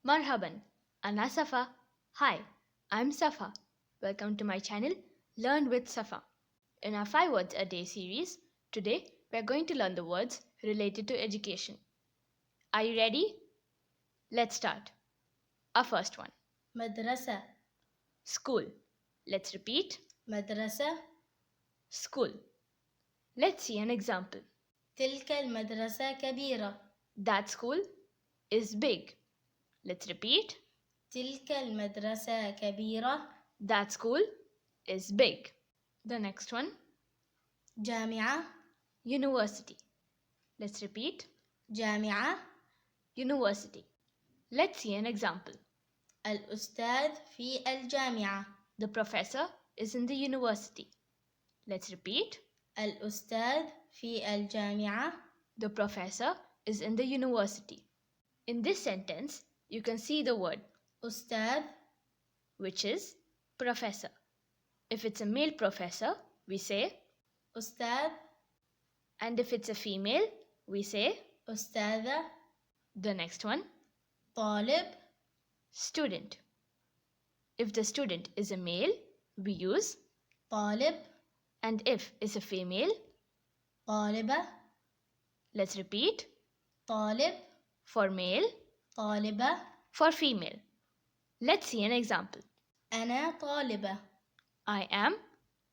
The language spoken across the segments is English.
Marhaban, Ana Safaa. Hi, I'm Safaa. Welcome to my channel, Learn with Safaa. In our 5 Words a Day series, today we are going to learn the words related to education. Are you ready? Let's start. Our first one. مدرسة. School. Let's repeat. مدرسة. School. Let's see an example. تلك المدرسة كبيرة. That school is big. Let's repeat. تلك المدرسة كبيرة. That school is big. The next one. جامعة. University. Let's repeat. جامعة. University. Let's see an example. الأستاذ في الجامعة. The professor is in the university. Let's repeat. الأستاذ في الجامعة. The professor is in the university. In this sentence, you can see the word أستاذ, which is professor. If it's a male professor, we say أستاذ, and if it's a female, we say أستاذة. The next one, طالب, student. If the student is a male, we use طالب, and if it's a female, طالبة. let's repeat. طالب, For male, طالبة. for female. Let's see an example. أنا طالبة. I am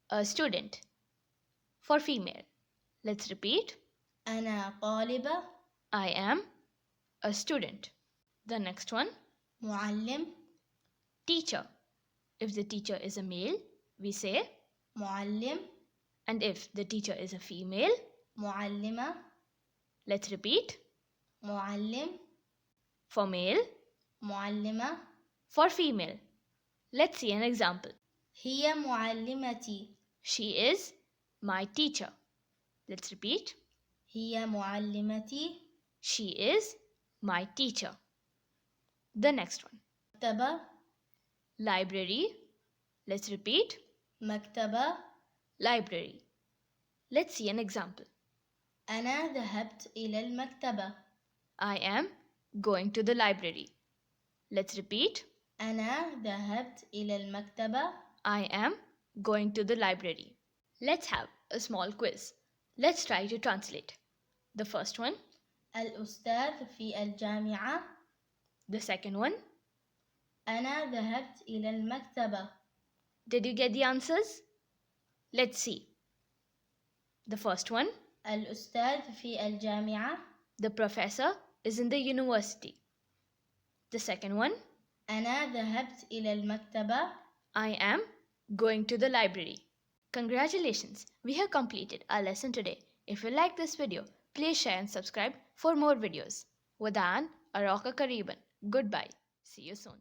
a student. For female, let's repeat. أنا طالبة. I am a student. The next one, معلم. teacher. If the teacher is a male, we say معلم. and if the teacher is a female, معلمة. let's repeat. معلم. For male, معلمة. for female. Let's see an example. هي معلمتي. She is my teacher. Let's repeat. هي معلمتي. She is my teacher. The next one, مكتبة. library. Let's repeat. مكتبة. Library. Let's see an example. أنا ذهبت إلى المكتبة. I am going to the library. Let's repeat. أنا ذهبت إلى المكتبة. I am going to the library. Let's have a small quiz. Let's try to translate. The first one. الأستاذ في الجامعة. The second one. أنا ذهبت إلى المكتبة. Did you get the answers? Let's see. The first one. الأستاذ في الجامعة. The professor is in the university. The second one. أنا ذهبت إلى المكتبة. I am going to the library. Congratulations! We have completed our lesson today. If you like this video, please share and subscribe for more videos. Wadan Araka Kariban. Goodbye. See you soon.